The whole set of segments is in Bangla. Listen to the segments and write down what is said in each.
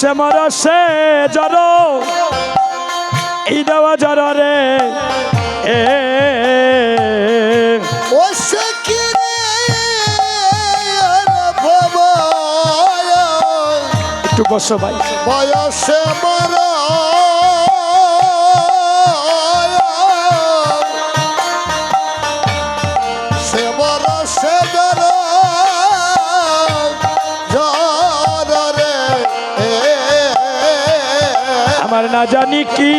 শ্যামর সে জর এই দেওয়া জর রে ও সখী রে বাবা একটু বসো ভাই বয়সে মরা সে বরসে জরা জরা রে আমার না জানি কি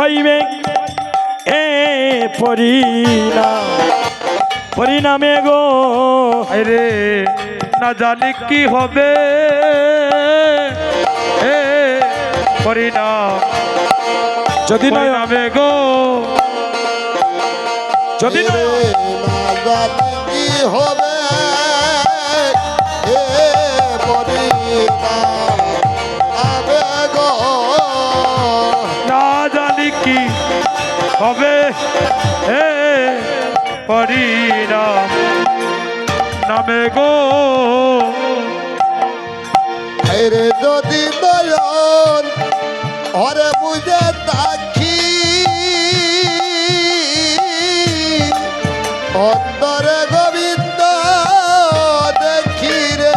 হইবে এ পরিণামে গো রে না জানি কি হবে এ পরিণাম যদি নয় নামে গো যদি রে না জানি কি হবে এ পরিণাম আবে গো না জানি কি হবে এ পরিণাম নামে গো রে যদি নয়ন হরে বুঝে তাকি অন্তরে গোবিন্দ দেখি রে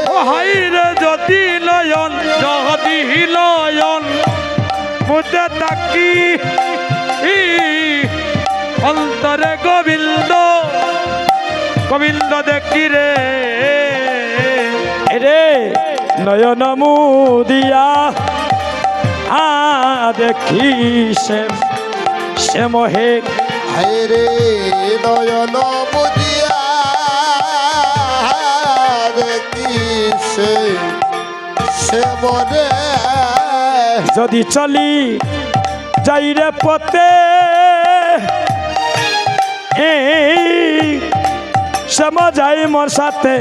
ও হাই রে যদি লয়ন মুঝে তাকি অন্তরে গোবিন্দ দেখি রে রে নয়ন মুদিয়া দেখি সে মোহে রে নয়ন বুঝিয়া দেখি সে মনে যদি চলি যাই রে পথে শ্যাম যাই মোর সাথে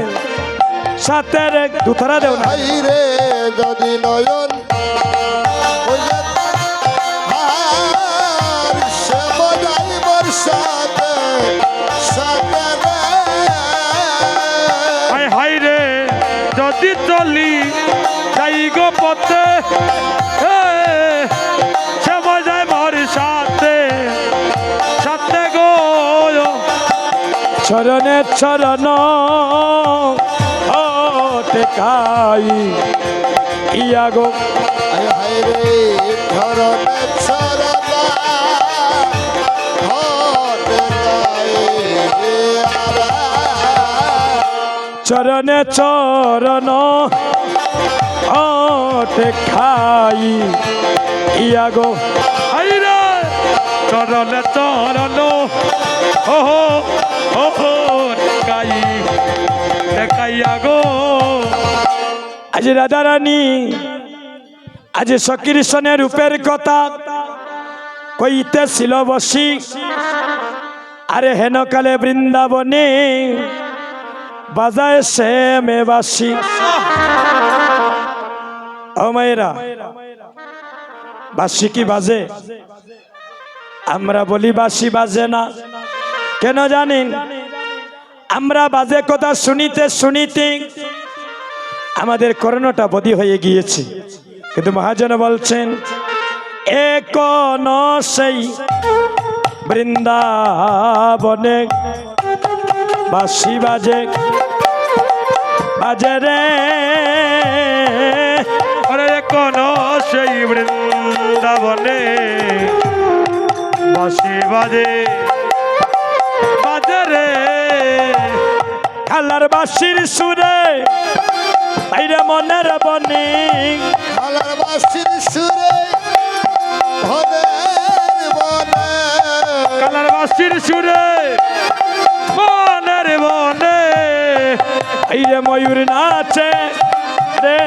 রে দুথরা দেও না রে যদি নয়ন বুঝে সে মজাই মোর সাথে রে হাই রে যদি চলি যাই গো পথে সে মজায় মোর সাথে গো চরণে চরণ টেকাই ইয়া গো হায় রে ধরনে ছরনা হতে গায়ে আরা চরণে চরণ টেকাই ইয়া গো হাই রে চরণে চরণ ওহো দেখাইয়া গো আজ রাধারানী আজ সকৃষ্ণের রূপের কথা কইতেছিল বসি আরে হেনকালে বৃন্দাবনে বাজায় সে মে বাসি ও মায়েরা বাসি কি বাজে আমরা বলি বাসি বাজে না কেন জানেন আমরা বাজে কথা শুনিতে আমাদের কর্ণটা বদি হয়ে গিয়েছে কিন্তু মহাজন বলছেন এখনো সেই বৃন্দাবনে বাঁশি বাজে রে আরে কোন সেই বৃন্দাবনে বাঁশি বাজে রে খালার বাঁশির সুরে বাইরে মনের বনি খালার বাসির সুরে ভবের বনে কালার বাঁশির সুরে বনের বনে বাইরে ময়ূর নাচে রে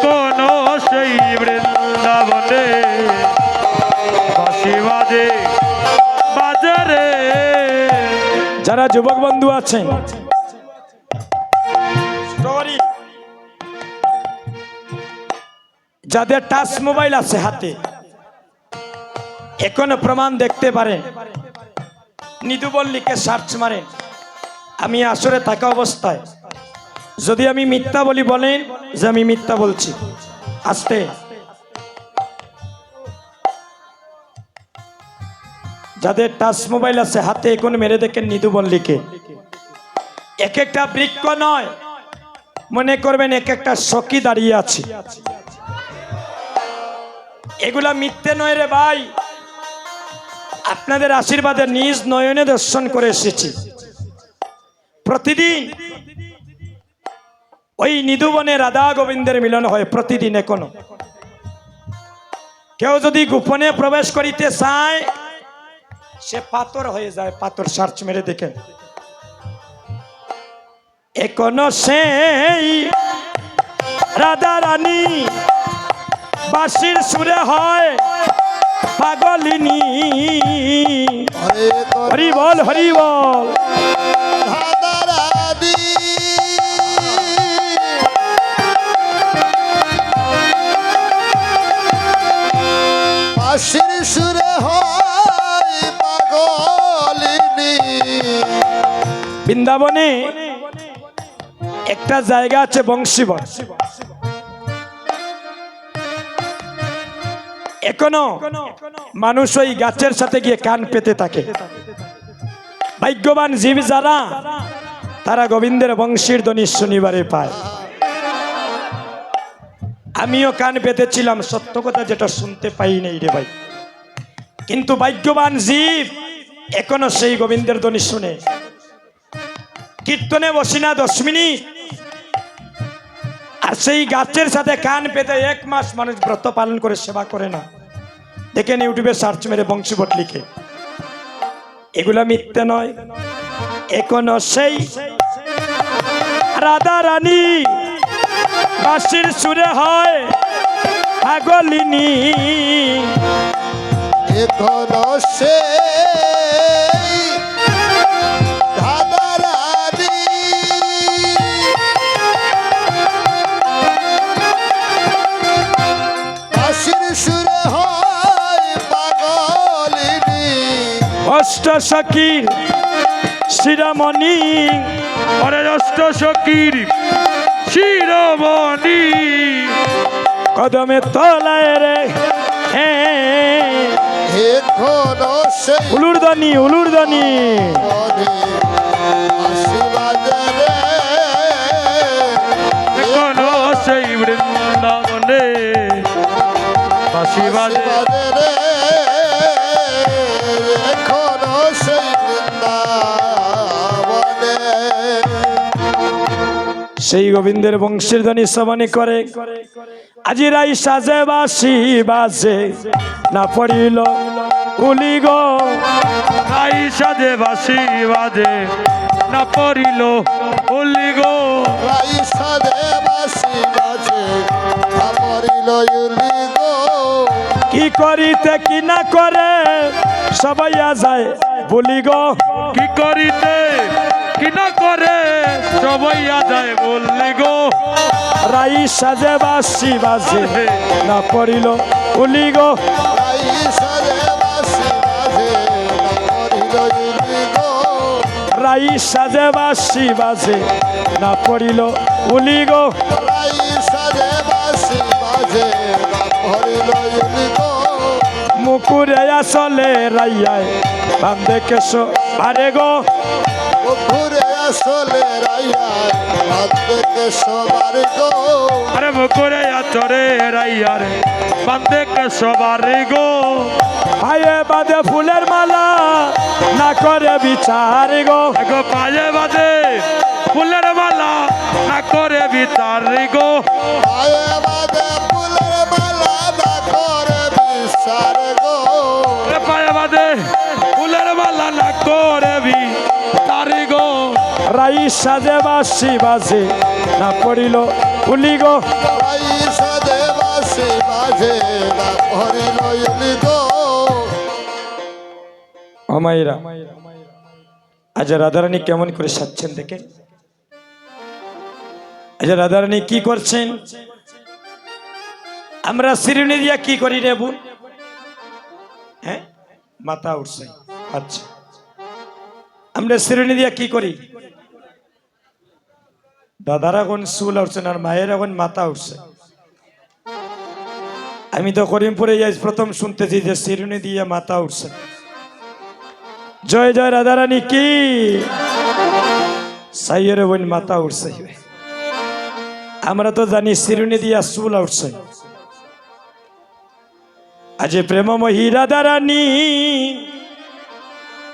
কোন সেই বৃন্দাবনে বাঁশি বাজে রে যারা যুবক বন্ধু আছেন যাদের টাচ মোবাইল আছে হাতে এখনো প্রমাণ দেখতে পারেন। নিদুবল্লিকে সার্চ মারেন, আমি আসরে থাকা অবস্থায় যদি আমি মিথ্যা বলি বলেন যে আমি মিথ্যা বলছি। আস্তে যাদের টাচ মোবাইল আছে হাতে এখন মেরে দেখেন নিদুবল্লিকে। এক একটা বৃক্ষ নয়, মনে করবেন এক একটা সখী দাঁড়িয়ে আছে। এগুলা মিথ্যে নয় রে ভাই, আপনাদের আশীর্বাদে নিজ নয়নে দর্শন করে এসেছি। প্রতিদিন ওই নিধুবনে রাধা গোবিন্দের মিলন হয় প্রতিদিন। এখনো কেউ যদি গোপনে প্রবেশ করিতে চায় সে পাথর হয়ে যায়, পাথর। সার্চ মেরে দেখেন, এখনো সেই রাধা রানী বাঁশির সুরে হয় পাগলিনী। হরি বল হরি বল। রাধারানী বাঁশির সুরে হয় পাগলিনী। বৃন্দাবনে একটা জায়গা আছে বংশীবন, এখনো মানুষ ওই গাছের সাথে গিয়ে কান পেতে থাকে। ভাগ্যবান জীব যারা, তারা গোবিন্দের বংশীর ধ্বনি শনিবারে পায়। আমিও কান পেতেছিলাম, সত্য কথা যেটা শুনতে পাই নাই রে ভাই। কিন্তু ভাগ্যবান জীব এখনো সেই গোবিন্দের ধ্বনি শুনে। কীর্তনে বসি না 10 মিনিট, আর সেই গাছের সাথে কান পেতে 1 মাস মানুষ ব্রত পালন করে সেবা করে না। দেখেন ইউটিউবে সার্চ মেরে বংশীবট লিখে, এগুলা মিথ্যে নয়। এখনো সেই রাধা রানী বাঁশির সুরে হয় পাগলিনী। এখনো সে রাধারানী বাঁশির সুরে হয় পাগলিনী। অষ্ট সখীর শিরোমণি, অরে অষ্ট সখীর শিরোমণি কদমে তলায় রে এখনো সেই উলুরদানি উলুরদানি। আশীর্বাদে রে এখনো সেই বৃন্দাবনে বাঁশি বাজে। আশীর্বাদে রে এখনো সেই বৃন্দাবনে। সেই গোবিন্দের বংশীর ধ্বনি শ্রবণে করে আজি রাই সাজে বাঁশি বাজে না পড়িল উলি গো। তাই সাজে বাঁশি বাজে না পড়িল উলি গো। রাইসা দে বাঁশি বাজে আমরিল ইউলি গো। কি করিতে কি না করে সবাইয়া যায় বলি গো। কি করিতে কি না করে সবাইয়া যায় বললি গো। রাই সাজে বাঁশি বাজে না পড়িল উলি গো। রাইসা দে বাঁশি বাজে আমরিল ইউলি গো। রাই সাজে বাঁশি বাজে না পড়িল উলি গো। রাইসা দে বাঁশি বাজে আমরিল ইউলি গো। মুকুরে আসলে রাইয়ায় বান্দে কেশো আরে গো। ঘুরে আসলে রাইয়া বাঁধবে সবার গো। আরে মুকুরে আচরে রাইয়ার বান্দে কে সবার গো। পায়ে বাঁধে ফুলের মালা না করে বিচার গো। গো পায়ে বাজে ফুলের মালা না করে বিচার গো। পায়ে বাঁধে ফুলের মালা না করে বিচার গো। আরে পায়ে বাজে ফুলের মালা না করে বিচার গো। রাই সাজে বাঁশি বাজে না পড়িল উলি গো। রাইসা দে বাঁশি বাজে না হরিল ইউলি গো। আমাইরা আজ রাধারানী কেমন করে সাজছেন দেখে। আজ রাধারানী কি করছেন? আমরা শিরুনি দিয়া কি করি রে বোন? হ্যাঁ মাথা উঠছে। আচ্ছা আমরা শিরুনি দিয়া কি করি? দাদার এখন চুল উঠছেন আর মায়ের এখন মাথা উঠছে। আমি তো করিমপুরে যাই প্রথম শুনতেছি যে শিরুনি দিয়ে মাথা উঠছে। জয় জয় রাধারানী কি সাইয়ের বোন মাথা উঠছে। আমরা তো জানি শিরুনি দিয়া চুল উঠছে। আজ প্রেমময়ী রাধারানী,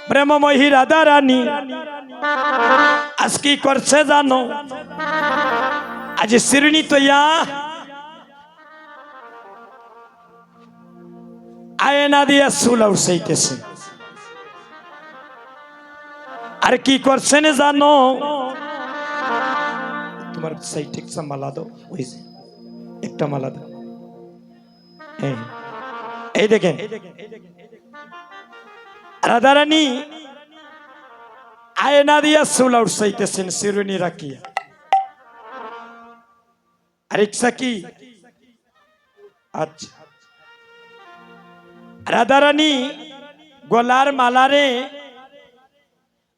প্রেমময়ী রাধারানী আজ কি করছে জানো? আজ শিরুনি তৈয়া আয়না দিয়া চুল উঠছেইতেছে। আর কি করছেন জানো? তোমার সাইড একটা মালা দাও, ওই যে একটা মালা দাও। হ্যাঁ এই দেখেন রাধারানী আয়না দিয়া চুল উঠছেইতেছেন শিরুনি রাখিয়া। আর ইচ্ছা কি? আচ্ছা রাধারানী গলার মালারে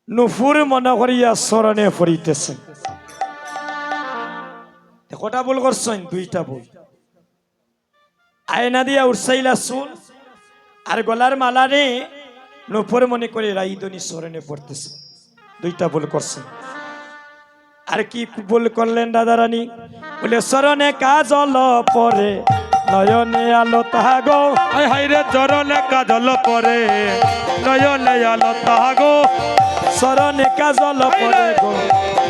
নুপুর মনে করিয়া চরণে পড়িতেছেন। কটা ভুল করছেন? দুইটা ভুল। আয়না দিয়া উঠছাইলা চুল আর গলার মালারে নুপুর মনে করে রাইদনি চরণে পড়তেছে, দুইটা ভুল করছেন। আর কি ভুল করলেন রাধারানী? বলে চরণে কাজল পরে নয়নে আলো তাহাগো। আই হাইরে চরণে কাজল পরে নয়নে আলো তাহাগো। চরণে কাজল পরে গো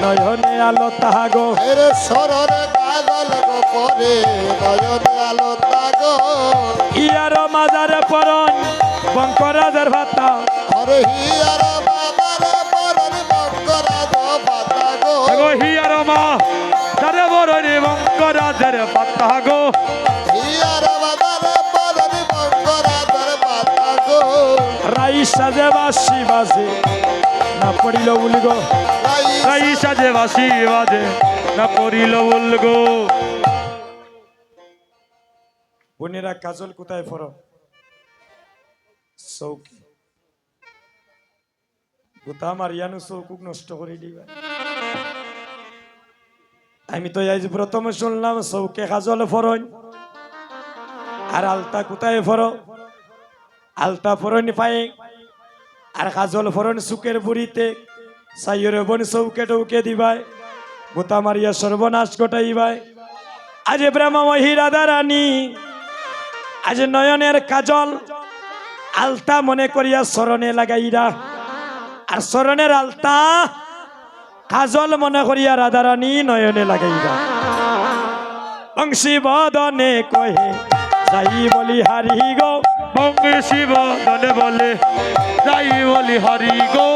নয়নে আলো তাহাগো। এর সররে কাজল গো পরে নয়নে আলো তাগো। ইয়ার মাজারে পরন বঙ্করাজের ভাতা। আরে হিয়ার বাবারে পরন বঙ্করাজ ভাতা গো। গো হিয়ার মা তারে বরণি বঙ্করাজের পাতা গো। হিয়ার বাবারে পরন বঙ্করাজের ভাতা গো। রাই সাজে বাসি বাজে না পড়িল বলি গো। রাই সাজে বাসি বাজে না পড়িল বল গো। বোনেরা কাজল কোথায় পড়ো? চৌকি। গোতা মারিয়ানো চৌকুক নষ্ট করে দিবা। আমি তো আজ প্রথম শুনলাম চৌকে কাজল ফরন। আর আলতা কোথায় ফরো? আলতা ফরন পায়ে আর কাজল ফরন সুকের বুড়িতে। সাইয়ের বোন চৌকে টৌকে দিবাই, গোতা মারিয়া সর্বনাশ ঘটাইবাই। আজ প্রেমময়ী রাধারানী আজ নয়নের কাজল আলতা মনে করিয়া চরণে লাগাইরা। আর চরণের আলতা কাজল মনে করিয়া রাধারানী নয়নে লাগাইরা। বংশী বদনে কহে যাই বলি হারি গো। বঙ্গী বদনে বলে যাই বলি হারি গো।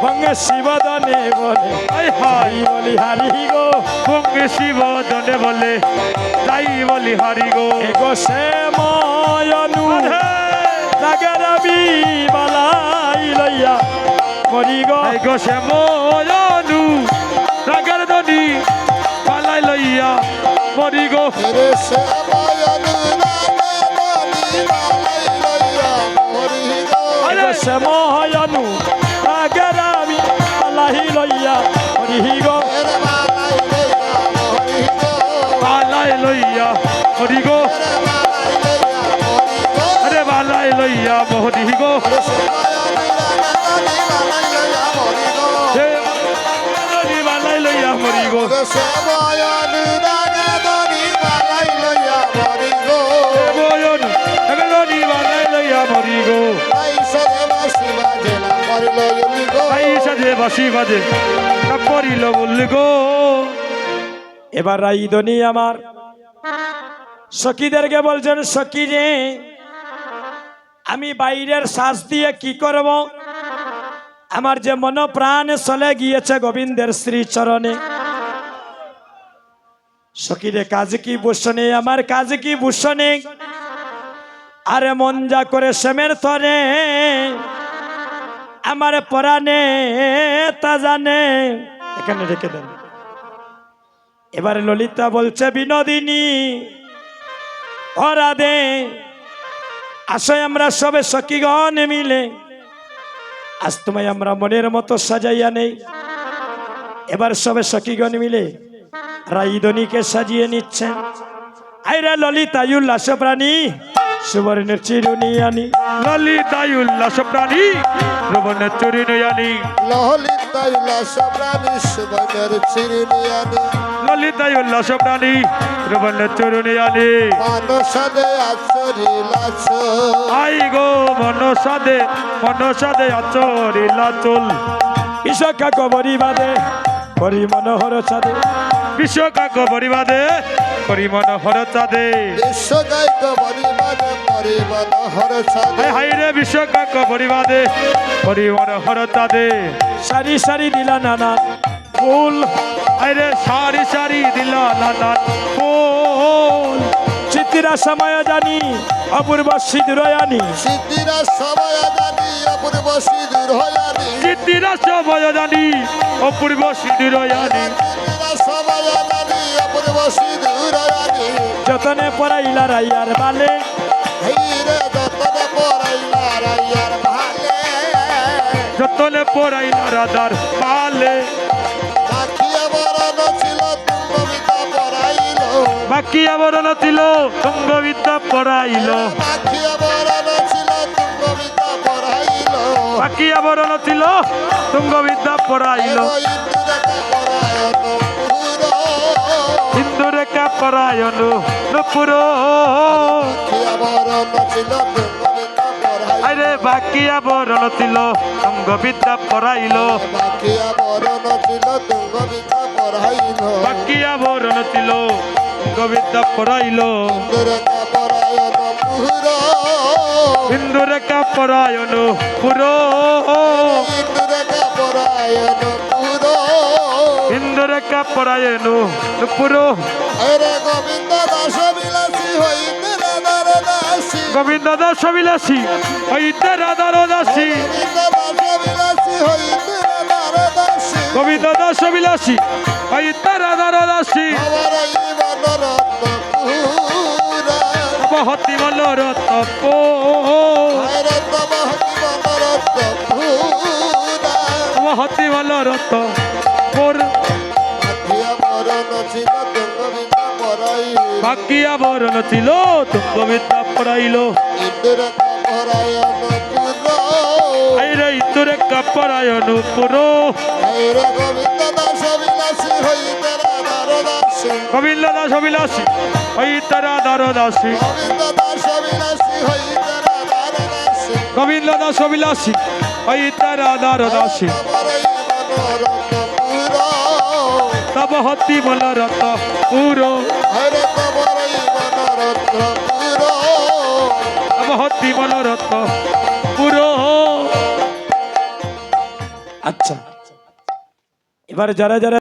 বংশী বদনে বলে আই হাই যাই বলি হারি গো। বঙ্গী বদনে বলে যাই বলি হারি গো। এগো সে ময়নু নাগরবি বালাই লইয়া মরি গো। আই গো সে ময়নু রাগের দনি পালাই লইয়া মরি গো। এর সে বয়ন রানী বালাই লইয়া মরি গো। এগো সে ময়নু নাগরবি বালাই লইয়া মরি গো। এর বালাই লইয়া মরি গো। পালাই লইয়া মরি গো। এর বালাই লইয়া মরি গো। আরে বালাই লইয়া মরি গো। এর সে বয়ন রানী বালাই লইয়া মরি গো। সে বালাই লইয়া মরি গো। এর সে বয়ন রানী বালাই লইয়া মরি গো। এ বয়ন এগলনি বালাই লইয়া মরি গো। আই সরে বাসি বাজে না মরিল ইলি গো। আই সাজে বাসি বাজে না পড়িল বল গো। এবার রাইদনি আমার সখীদেরকে বলছেন, সখী রে আমি বাইরের শ্বাস দিয়ে কি করব? আমার যে মন প্রাণ চলে গিয়েছে গোবিন্দের শ্রী চরণে। সখী রে কাজ কি ভূষণে, আমার কাজ কি ভূষণে। আরে মন যা করে শ্যামের তরে আমার পরাণে তা জানে। এখানে রেখে দেন। এবারে ললিতা বলছে, বিনোদিনী ও রাধে আসো আমরা সবে সখীগণ মিলে আজ তোমায় আমরা মনের মতো সাজাইয়া নেই। এবার সবে সখীগণ মিলে রাইদনিকে সাজিয়ে নিচ্ছেন। আইরা ললিতায় উল্লাস প্রাণী সুবর্ণের চিরুনিয়ানি, ললিতায় উল্লাস প্রাণী রবনের চরিনয়ানি, ললিতায় উল্লাস প্রাণী সুবর্ণের চিরুনিয়ানি, ললিতায় উল্লাস প্রাণী রবনের চরিনয়ানি। মানসাদে আচরিলাছ, আই গো মনসাদে আচরিলা চল, বিশ্বকা কবরী বাদে করি মনোহর চাঁদে, বিশ্বকাক পরিবাদে পরিমনোহর চাঁদে। বিশ্বগায়িক পরিবারে পরিমনোহর ছাদে, হাই রে বিশ্বকাক পরিবাদে পরিমনোহর চাঁদে। সারি সারি দিলা নানা ফুল, হাই রে সারি সারি দিলা নানান ফুল, চিত্রা সময় জানি অপূর্ব সিঁদুরয়ানি, সিদ্ধিরা সময় জানি অপূর্ব সিঁদুর হয়ানি, চিত্তিরা সবয় জানি অপূর্ব সিঁদুরয়ানি, সিদ্ধিরা সময় জানি অপূর্ব সিঁদুর হয়ানি, যতনে পড়াইলা রাইয়ার বালে, হেইরে যতনে পড়াইলা রাইয়ার ভালে, যতনে পড়াইলা রাধার পালে। পাখিয়া বরণ ছিল তুঙ্গবিতা পড়াইল, বাকি আবরণ ছিল তুঙ্গবিদ্যা পড়াইল, পাখিয়া বরণ ছিল তুঙ্গবিতা পড়াইল, বাকি আবরণ ছিল তুঙ্গবিদ্যা পড়াইল। এগো ইন্দুরেখা পরায়ণ হিন্দু রেখা পরায়ণ পুর, নুপুর, পাখিয়া বরণ ছিল তুঙ্গবিতা পড়াইল, আরে বাকি আবরণ ছিল তুঙ্গবিদ্যা পড়াইল, পাখিয়া বরণ ছিল তুঙ্গবিতা পড়াইল, বাকি আবরণ ছিল তুঙ্গবিদ্যা পড়াইল। ইন্দুরেখা পরায়ণ পুর, হিন্দু রেখা পরায়ণ পুর, ইন্দুরেখা পরায়ণ পুর, হিন্দু রেখা পরায়ণ নুপুর। হরে গোবিন্দ দাস বিলাসী হইতে রাধার দাসী, গোবিন্দ দাস বিলাসী হইতে রাধার দাসী, গোবিন্দ দাস বিলাসী হইতে রাধার দাসী, গোবিন্দ দাস বিলাসী হইতে রাধার দাসী। আমার এই মনোরথ পুরা, হতি মনোরথ পুর, হরে তব হতি মনোরথ পুর, বাকি আবরণ ছিল তুঙ্গবিদ্যা পড়াইল, ইন্দুরেখা পরায়ণ পুর, আইরে হিন্দু রেখা পরায়ণ পুর। হরে গোবিন্দ দাস বিলাসী হইতে রাধার দাসী, গোবিন্দ দাস বিলাসী হইতে রাধার দাসী, গোবিন্দ দাস বিলাসী হইতে রাধার দাসী, গোবিন্দ দাস বিলাসী হইতে রাধার দাসী। তব হতি মনোরথ পুর, তব হতি মনোরথ পুর। আচ্ছা এবার যারা যারা